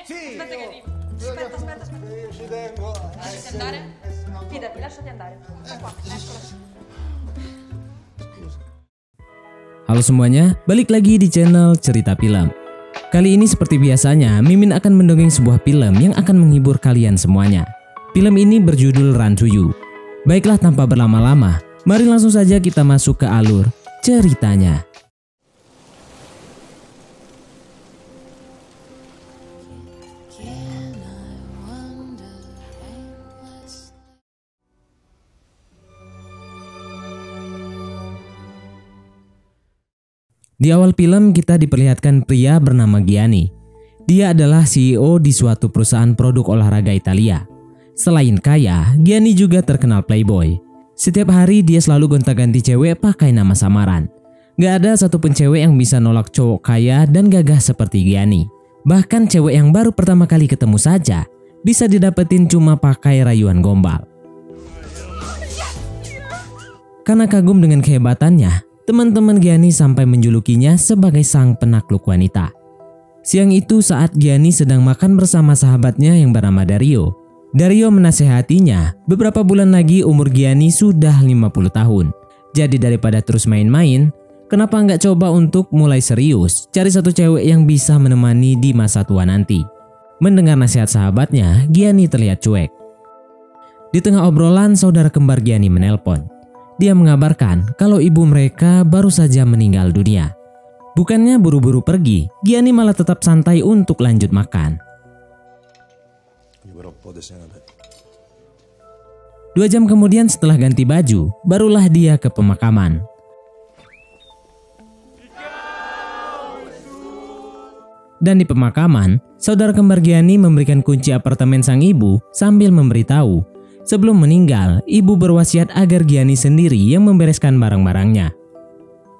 Aspetta che arrivo. Aspetta. Ci tengo. Lasciati andare? Fidati, lasciati andare. Sta qua, eccola. Halo semuanya, balik lagi di channel Cerita Film. Kali ini seperti biasanya, Mimin akan mendongeng sebuah film yang akan menghibur kalian semuanya. Film ini berjudul Run to You. Baiklah, tanpa berlama-lama, mari langsung saja kita masuk ke alur ceritanya. Di awal film kita diperlihatkan pria bernama Gianni. Dia adalah CEO di suatu perusahaan produk olahraga Italia. Selain kaya, Gianni juga terkenal playboy. Setiap hari dia selalu gonta-ganti cewek pakai nama samaran. Gak ada satupun cewek yang bisa nolak cowok kaya dan gagah seperti Gianni. Bahkan cewek yang baru pertama kali ketemu saja bisa didapetin cuma pakai rayuan gombal. Karena kagum dengan kehebatannya, teman-teman Gianni sampai menjulukinya sebagai sang penakluk wanita. Siang itu saat Gianni sedang makan bersama sahabatnya yang bernama Dario. Dario menasehatinya, beberapa bulan lagi umur Gianni sudah 50 tahun. Jadi daripada terus main-main, kenapa nggak coba untuk mulai serius, cari satu cewek yang bisa menemani di masa tua nanti. Mendengar nasihat sahabatnya, Gianni terlihat cuek. Di tengah obrolan, saudara kembar Gianni menelpon. Dia mengabarkan kalau ibu mereka baru saja meninggal dunia. Bukannya buru-buru pergi, Gianni malah tetap santai untuk lanjut makan. 2 jam kemudian setelah ganti baju, barulah dia ke pemakaman. Dan di pemakaman, saudara kembar Gianni memberikan kunci apartemen sang ibu sambil memberitahu, sebelum meninggal, ibu berwasiat agar Gianni sendiri yang membereskan barang-barangnya.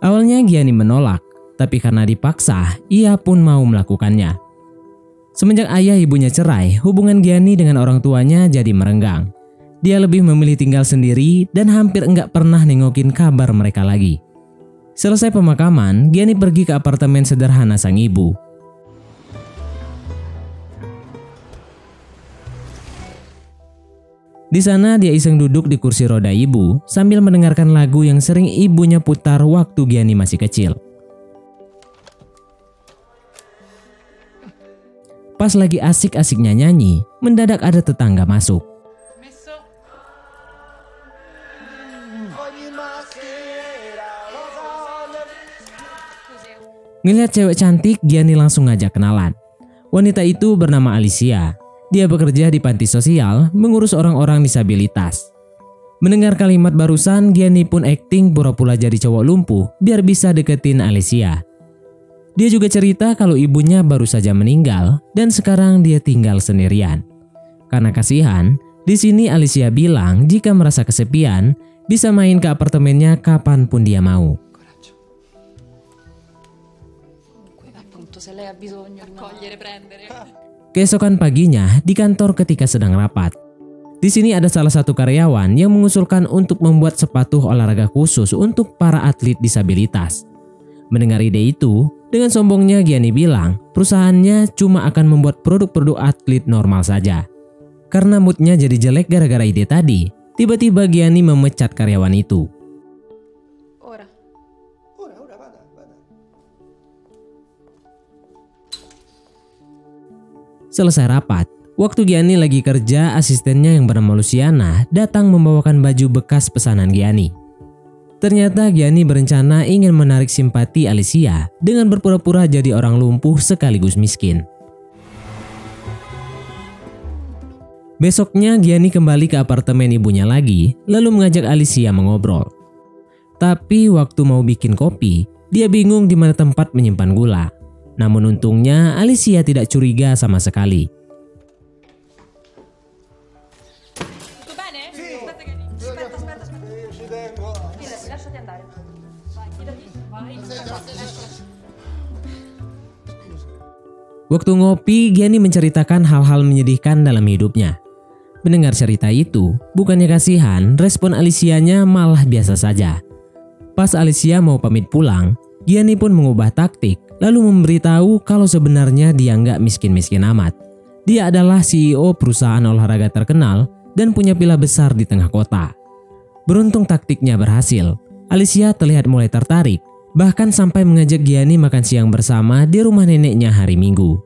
Awalnya Gianni menolak, tapi karena dipaksa, ia pun mau melakukannya. Semenjak ayah ibunya cerai, hubungan Gianni dengan orang tuanya jadi merenggang. Dia lebih memilih tinggal sendiri dan hampir enggak pernah nengokin kabar mereka lagi. Selesai pemakaman, Gianni pergi ke apartemen sederhana sang ibu. Di sana dia iseng duduk di kursi roda ibu sambil mendengarkan lagu yang sering ibunya putar waktu Gianni masih kecil. Pas lagi asik-asiknya nyanyi, mendadak ada tetangga masuk. Ngelihat cewek cantik, Gianni langsung ngajak kenalan. Wanita itu bernama Alicia. Dia bekerja di panti sosial, mengurus orang-orang disabilitas. Mendengar kalimat barusan, Gianni pun akting pura-pura jadi cowok lumpuh biar bisa deketin Alicia. Dia juga cerita kalau ibunya baru saja meninggal dan sekarang dia tinggal sendirian. Karena kasihan, di sini Alicia bilang jika merasa kesepian, bisa main ke apartemennya kapanpun dia mau. Keesokan paginya di kantor ketika sedang rapat. Di sini ada salah satu karyawan yang mengusulkan untuk membuat sepatu olahraga khusus untuk para atlet disabilitas. Mendengar ide itu, dengan sombongnya Gianni bilang perusahaannya cuma akan membuat produk-produk atlet normal saja. Karena moodnya jadi jelek gara-gara ide tadi, tiba-tiba Gianni memecat karyawan itu. Selesai rapat, waktu Gianni lagi kerja, asistennya yang bernama Luciana datang membawakan baju bekas pesanan Gianni. Ternyata Gianni berencana ingin menarik simpati Alicia dengan berpura-pura jadi orang lumpuh sekaligus miskin. Besoknya Gianni kembali ke apartemen ibunya lagi, lalu mengajak Alicia mengobrol. Tapi waktu mau bikin kopi, dia bingung di mana tempat menyimpan gula. Namun untungnya Alicia tidak curiga sama sekali. Waktu ngopi, Gianni menceritakan hal-hal menyedihkan dalam hidupnya. Mendengar cerita itu, bukannya kasihan, respon Alicia-nya malah biasa saja. Pas Alicia mau pamit pulang, Gianni pun mengubah taktik, lalu memberitahu kalau sebenarnya dia nggak miskin-miskin amat. Dia adalah CEO perusahaan olahraga terkenal dan punya villa besar di tengah kota. Beruntung taktiknya berhasil. Alicia terlihat mulai tertarik, bahkan sampai mengajak Gianni makan siang bersama di rumah neneknya hari Minggu.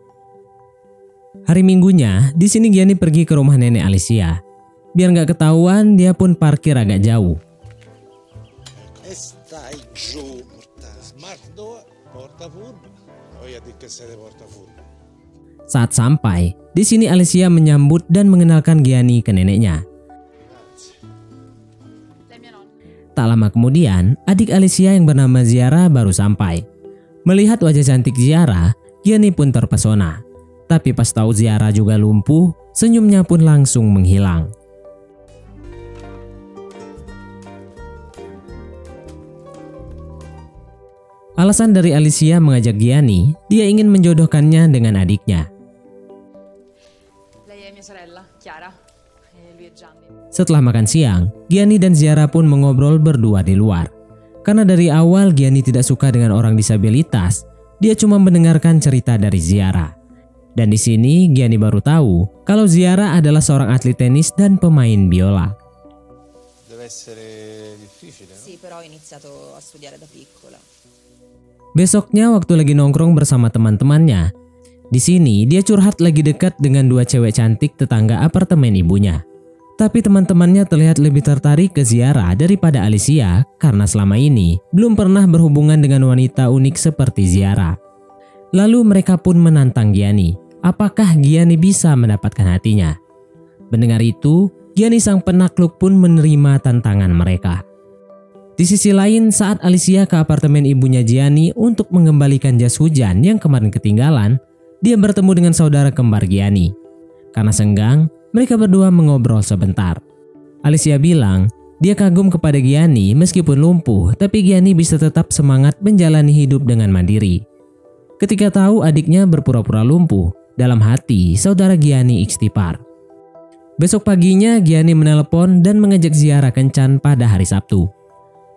Hari Minggunya, di sini Gianni pergi ke rumah nenek Alicia. Biar nggak ketahuan, dia pun parkir agak jauh. Saat sampai, di sini Alicia menyambut dan mengenalkan Gianni ke neneknya. Tak lama kemudian, adik Alicia yang bernama Ziara baru sampai. Melihat wajah cantik Ziara, Gianni pun terpesona. Tapi pas tahu Ziara juga lumpuh, senyumnya pun langsung menghilang. Alasan dari Alicia mengajak Gianni, dia ingin menjodohkannya dengan adiknya. Setelah makan siang, Gianni dan Ziara pun mengobrol berdua di luar. Karena dari awal Gianni tidak suka dengan orang disabilitas, dia cuma mendengarkan cerita dari Ziara. Dan di sini Gianni baru tahu kalau Ziara adalah seorang atlet tenis dan pemain biola. Besoknya waktu lagi nongkrong bersama teman-temannya, di sini dia curhat lagi dekat dengan dua cewek cantik tetangga apartemen ibunya. Tapi teman-temannya terlihat lebih tertarik ke Ziara daripada Alicia karena selama ini belum pernah berhubungan dengan wanita unik seperti Ziara. Lalu mereka pun menantang Gianni, apakah Gianni bisa mendapatkan hatinya. Mendengar itu, Gianni sang penakluk pun menerima tantangan mereka. Di sisi lain, saat Alicia ke apartemen ibunya Gianni untuk mengembalikan jas hujan yang kemarin ketinggalan, dia bertemu dengan saudara kembar Gianni. Karena senggang, mereka berdua mengobrol sebentar. Alicia bilang dia kagum kepada Gianni meskipun lumpuh, tapi Gianni bisa tetap semangat menjalani hidup dengan mandiri. Ketika tahu adiknya berpura-pura lumpuh, dalam hati saudara Gianni istighfar. Besok paginya Gianni menelpon dan mengajak ziarah kencan pada hari Sabtu.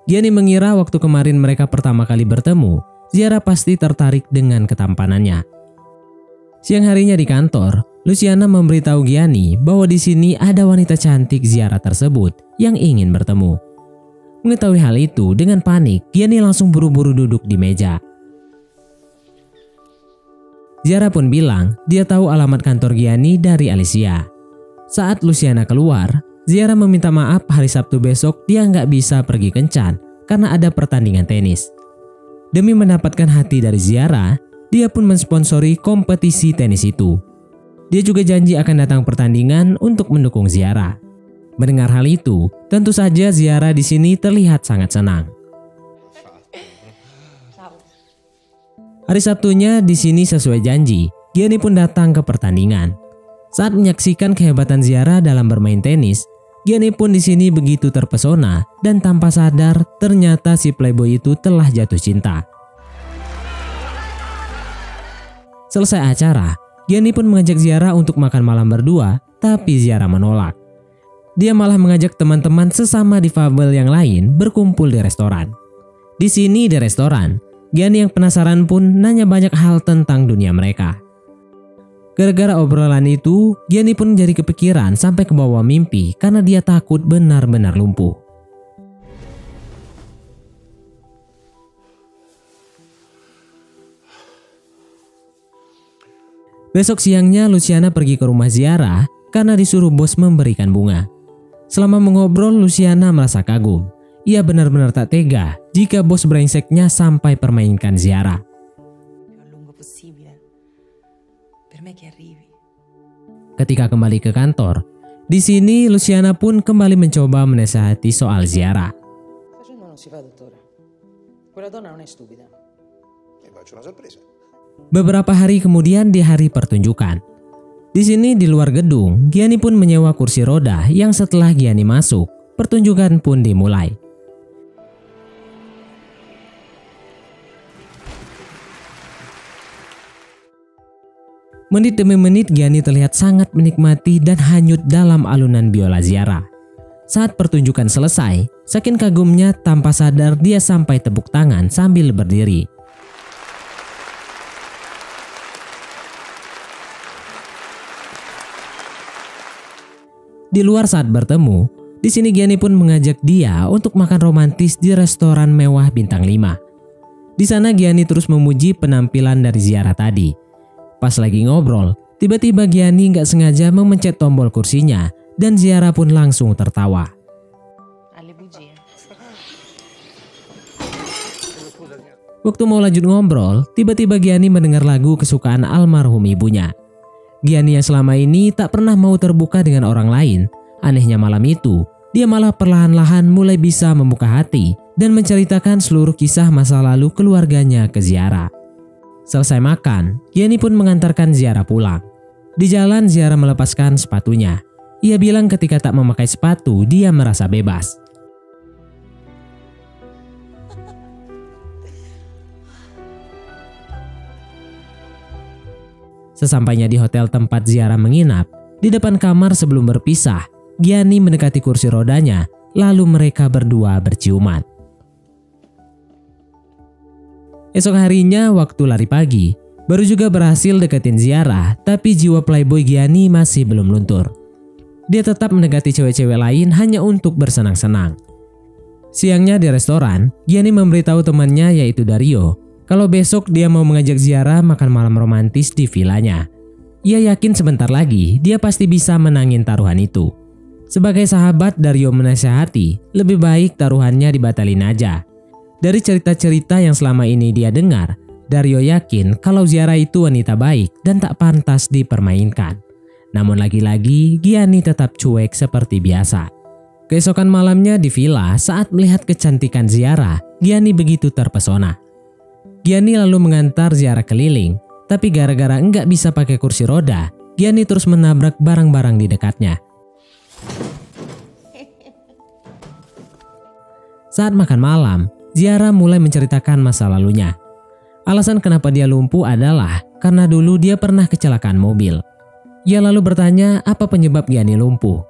Gianni mengira waktu kemarin mereka pertama kali bertemu, Ziara pasti tertarik dengan ketampanannya. Siang harinya di kantor, Luciana memberitahu Gianni bahwa di sini ada wanita cantik Ziara tersebut yang ingin bertemu. Mengetahui hal itu, dengan panik, Gianni langsung buru-buru duduk di meja. Ziara pun bilang dia tahu alamat kantor Gianni dari Alicia. Saat Luciana keluar, Ziara meminta maaf hari Sabtu besok dia nggak bisa pergi kencan karena ada pertandingan tenis. Demi mendapatkan hati dari Ziara, dia pun mensponsori kompetisi tenis itu. Dia juga janji akan datang pertandingan untuk mendukung Ziara. Mendengar hal itu, tentu saja Ziara di sini terlihat sangat senang. Hari Sabtunya di sini sesuai janji, Gianni pun datang ke pertandingan. Saat menyaksikan kehebatan Ziara dalam bermain tenis, Gianni pun di sini begitu terpesona dan tanpa sadar ternyata si playboy itu telah jatuh cinta. Selesai acara, Gianni pun mengajak Ziara untuk makan malam berdua, tapi Ziara menolak. Dia malah mengajak teman-teman sesama difabel yang lain berkumpul di restoran. Di sini di restoran, Gianni yang penasaran pun nanya banyak hal tentang dunia mereka. Gara-gara obrolan itu, Gianni pun jadi kepikiran sampai ke bawah mimpi karena dia takut benar-benar lumpuh. Besok siangnya Luciana pergi ke rumah Ziara karena disuruh bos memberikan bunga. Selama mengobrol, Luciana merasa kagum. Ia benar-benar tak tega jika bos brengseknya sampai permainkan Ziara. Ketika kembali ke kantor, di sini Luciana pun kembali mencoba menasihati soal Ziara. Beberapa hari kemudian di hari pertunjukan. Di sini di luar gedung, Gianni pun menyewa kursi roda yang setelah Gianni masuk, pertunjukan pun dimulai. Menit demi menit Gianni terlihat sangat menikmati dan hanyut dalam alunan biola Ziara. Saat pertunjukan selesai, saking kagumnya tanpa sadar dia sampai tepuk tangan sambil berdiri. Di luar saat bertemu, di sini Gianni pun mengajak dia untuk makan romantis di restoran mewah bintang 5. Di sana Gianni terus memuji penampilan dari Ziara tadi. Pas lagi ngobrol, tiba-tiba Gianni nggak sengaja memencet tombol kursinya dan Ziara pun langsung tertawa. Waktu mau lanjut ngobrol, tiba-tiba Gianni mendengar lagu kesukaan almarhum ibunya. Gianni yang selama ini tak pernah mau terbuka dengan orang lain, anehnya malam itu, dia malah perlahan-lahan mulai bisa membuka hati dan menceritakan seluruh kisah masa lalu keluarganya ke Ziara. Selesai makan, Gianni pun mengantarkan Ziara pulang. Di jalan Ziara melepaskan sepatunya. Ia bilang ketika tak memakai sepatu, dia merasa bebas. Sesampainya di hotel tempat Ziara menginap, di depan kamar sebelum berpisah, Gianni mendekati kursi rodanya, lalu mereka berdua berciuman. Esok harinya waktu lari pagi, baru juga berhasil deketin Ziara, tapi jiwa playboy Gianni masih belum luntur. Dia tetap mendekati cewek-cewek lain hanya untuk bersenang-senang. Siangnya di restoran, Gianni memberitahu temannya yaitu Dario, kalau besok dia mau mengajak Ziara makan malam romantis di vilanya. Ia yakin sebentar lagi dia pasti bisa menangin taruhan itu. Sebagai sahabat, Dario menasihati, lebih baik taruhannya dibatalin aja. Dari cerita-cerita yang selama ini dia dengar, Dario yakin kalau Ziara itu wanita baik dan tak pantas dipermainkan. Namun lagi-lagi Gianni tetap cuek seperti biasa. Keesokan malamnya di villa, saat melihat kecantikan Ziara, Gianni begitu terpesona. Gianni lalu mengantar Ziara keliling, tapi gara-gara enggak bisa pakai kursi roda, Gianni terus menabrak barang-barang di dekatnya. Saat makan malam, Ziara mulai menceritakan masa lalunya. Alasan kenapa dia lumpuh adalah karena dulu dia pernah kecelakaan mobil. Ia lalu bertanya apa penyebab Gianni lumpuh.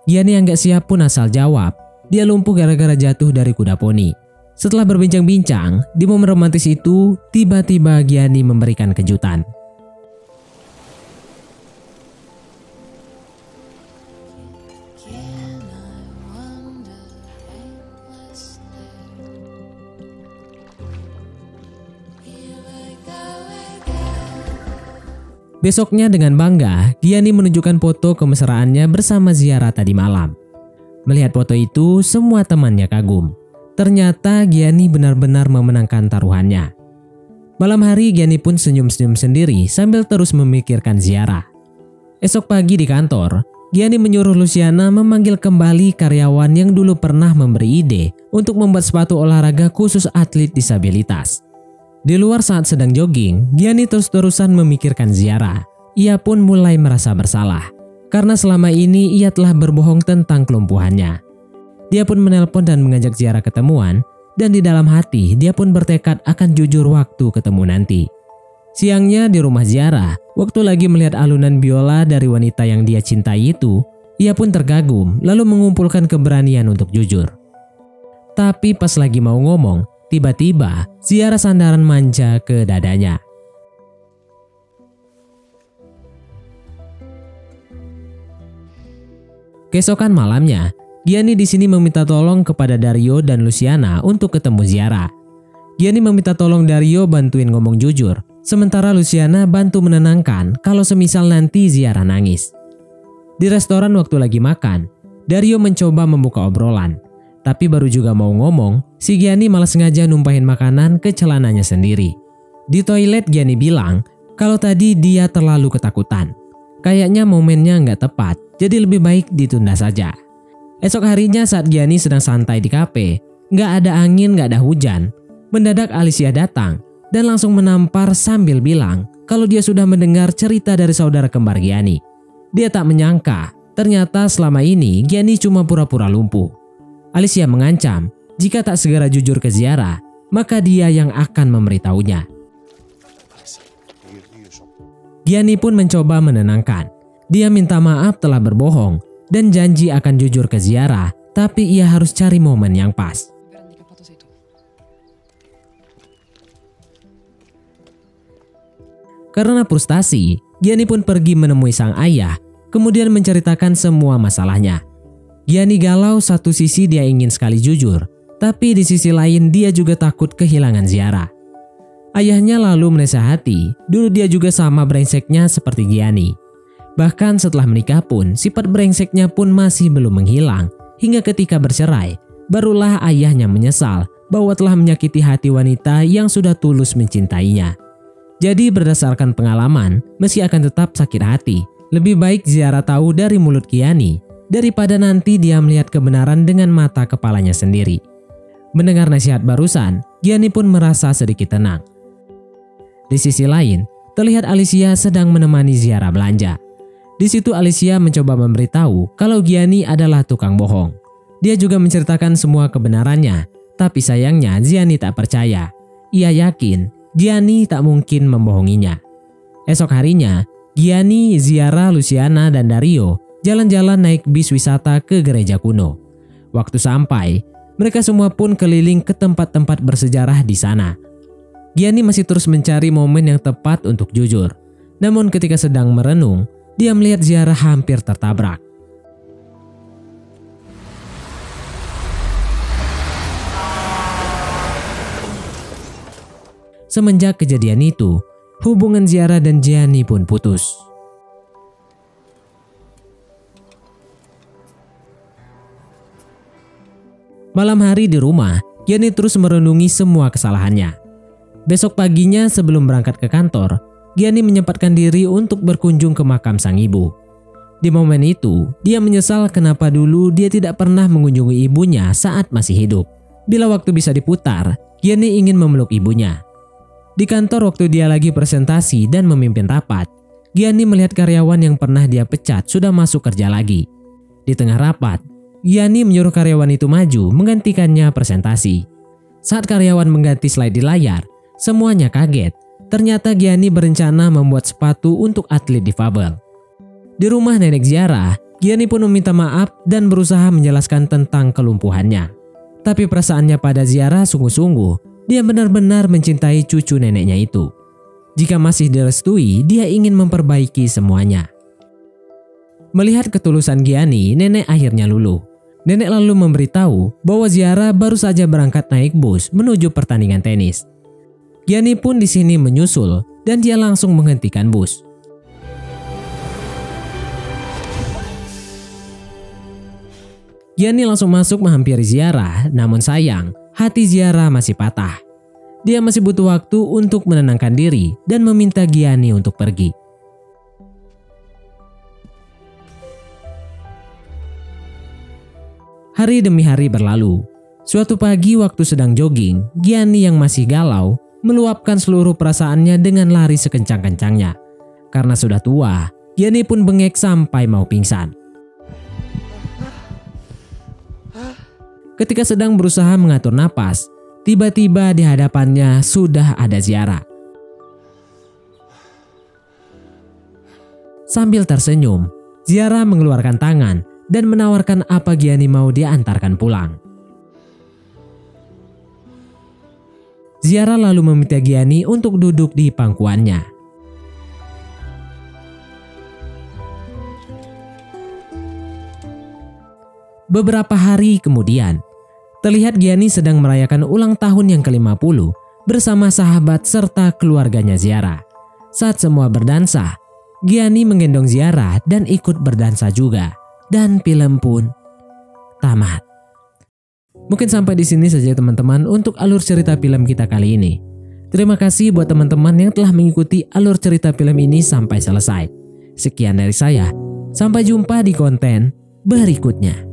Gianni yang gak siap pun asal jawab, dia lumpuh gara-gara jatuh dari kuda poni. Setelah berbincang-bincang, di momen romantis itu, tiba-tiba Gianni memberikan kejutan. Besoknya dengan bangga, Gianni menunjukkan foto kemesraannya bersama Ziara tadi malam. Melihat foto itu, semua temannya kagum. Ternyata Gianni benar-benar memenangkan taruhannya. Malam hari Gianni pun senyum-senyum sendiri sambil terus memikirkan Ziara. Esok pagi di kantor, Gianni menyuruh Luciana memanggil kembali karyawan yang dulu pernah memberi ide untuk membuat sepatu olahraga khusus atlet disabilitas. Di luar saat sedang jogging, Gianni terus-terusan memikirkan Ziara. Ia pun mulai merasa bersalah karena selama ini ia telah berbohong tentang kelumpuhannya. Dia pun menelpon dan mengajak Ziara ketemuan, dan di dalam hati dia pun bertekad akan jujur waktu ketemu nanti. Siangnya di rumah Ziara, waktu lagi melihat alunan biola dari wanita yang dia cintai itu, ia pun tergagum lalu mengumpulkan keberanian untuk jujur. Tapi pas lagi mau ngomong, tiba-tiba Ziara sandaran manja ke dadanya. Keesokan malamnya, Gianni di sini meminta tolong kepada Dario dan Luciana untuk ketemu Ziara. Gianni meminta tolong Dario bantuin ngomong jujur, sementara Luciana bantu menenangkan kalau semisal nanti Ziara nangis. Di restoran waktu lagi makan, Dario mencoba membuka obrolan, tapi baru juga mau ngomong, si Gianni malah sengaja numpahin makanan ke celananya sendiri. Di toilet Gianni bilang kalau tadi dia terlalu ketakutan. Kayaknya momennya nggak tepat, jadi lebih baik ditunda saja. Esok harinya saat Gianni sedang santai di kafe, nggak ada angin, nggak ada hujan. Mendadak Alicia datang dan langsung menampar sambil bilang kalau dia sudah mendengar cerita dari saudara kembar Gianni. Dia tak menyangka, ternyata selama ini Gianni cuma pura-pura lumpuh. Alicia mengancam jika tak segera jujur ke Ziara, maka dia yang akan memberitahunya. Gianni pun mencoba menenangkan. Dia minta maaf telah berbohong dan janji akan jujur ke Ziara, tapi ia harus cari momen yang pas. Karena frustasi, Gianni pun pergi menemui sang ayah kemudian menceritakan semua masalahnya. Giani galau, satu sisi dia ingin sekali jujur, tapi di sisi lain dia juga takut kehilangan Ziara. Ayahnya lalu menasihati, dulu dia juga sama brengseknya seperti Giani. Bahkan setelah menikah pun, sifat brengseknya pun masih belum menghilang, hingga ketika bercerai, barulah ayahnya menyesal bahwa telah menyakiti hati wanita yang sudah tulus mencintainya. Jadi berdasarkan pengalaman, meski akan tetap sakit hati, lebih baik Ziara tahu dari mulut Giani daripada nanti dia melihat kebenaran dengan mata kepalanya sendiri. Mendengar nasihat barusan, Giani pun merasa sedikit tenang. Di sisi lain, terlihat Alicia sedang menemani Ziara belanja. Di situ Alicia mencoba memberitahu kalau Giani adalah tukang bohong. Dia juga menceritakan semua kebenarannya, tapi sayangnya Giani tak percaya. Ia yakin Giani tak mungkin membohonginya. Esok harinya, Giani, Ziara, Luciana, dan Dario jalan-jalan naik bis wisata ke gereja kuno. Waktu sampai, mereka semua pun keliling ke tempat-tempat bersejarah di sana. Giani masih terus mencari momen yang tepat untuk jujur. Namun ketika sedang merenung, dia melihat Ziara hampir tertabrak. Semenjak kejadian itu, hubungan Ziara dan Giani pun putus. Malam hari di rumah, Giani terus merenungi semua kesalahannya. Besok paginya sebelum berangkat ke kantor, Giani menyempatkan diri untuk berkunjung ke makam sang ibu. Di momen itu, dia menyesal kenapa dulu dia tidak pernah mengunjungi ibunya saat masih hidup. Bila waktu bisa diputar, Giani ingin memeluk ibunya. Di kantor waktu dia lagi presentasi dan memimpin rapat, Giani melihat karyawan yang pernah dia pecat sudah masuk kerja lagi. Di tengah rapat, Giani menyuruh karyawan itu maju menggantikannya presentasi. Saat karyawan mengganti slide di layar, semuanya kaget. Ternyata Giani berencana membuat sepatu untuk atlet difabel. Di rumah nenek Ziara, Giani pun meminta maaf dan berusaha menjelaskan tentang kelumpuhannya. Tapi perasaannya pada Ziara sungguh-sungguh. Dia benar-benar mencintai cucu neneknya itu. Jika masih direstui, dia ingin memperbaiki semuanya. Melihat ketulusan Giani, nenek akhirnya luluh. Nenek lalu memberitahu bahwa Ziara baru saja berangkat naik bus menuju pertandingan tenis. Giani pun di sini menyusul dan dia langsung menghentikan bus. Giani langsung masuk menghampiri Ziara, namun sayang, hati Ziara masih patah. Dia masih butuh waktu untuk menenangkan diri dan meminta Giani untuk pergi. Hari demi hari berlalu. Suatu pagi waktu sedang jogging, Giani yang masih galau meluapkan seluruh perasaannya dengan lari sekencang-kencangnya. Karena sudah tua, Giani pun bengek sampai mau pingsan. Ketika sedang berusaha mengatur napas, tiba-tiba di hadapannya sudah ada Ziara. Sambil tersenyum, Ziara mengeluarkan tangan dan menawarkan apa Giani mau diantarkan pulang. Ziara lalu meminta Giani untuk duduk di pangkuannya. Beberapa hari kemudian, terlihat Giani sedang merayakan ulang tahun yang ke-50 bersama sahabat serta keluarganya Ziara. Saat semua berdansa, Giani menggendong Ziara dan ikut berdansa juga. Dan film pun tamat. Mungkin sampai di sini saja teman-teman untuk alur cerita film kita kali ini. Terima kasih buat teman-teman yang telah mengikuti alur cerita film ini sampai selesai. Sekian dari saya. Sampai jumpa di konten berikutnya.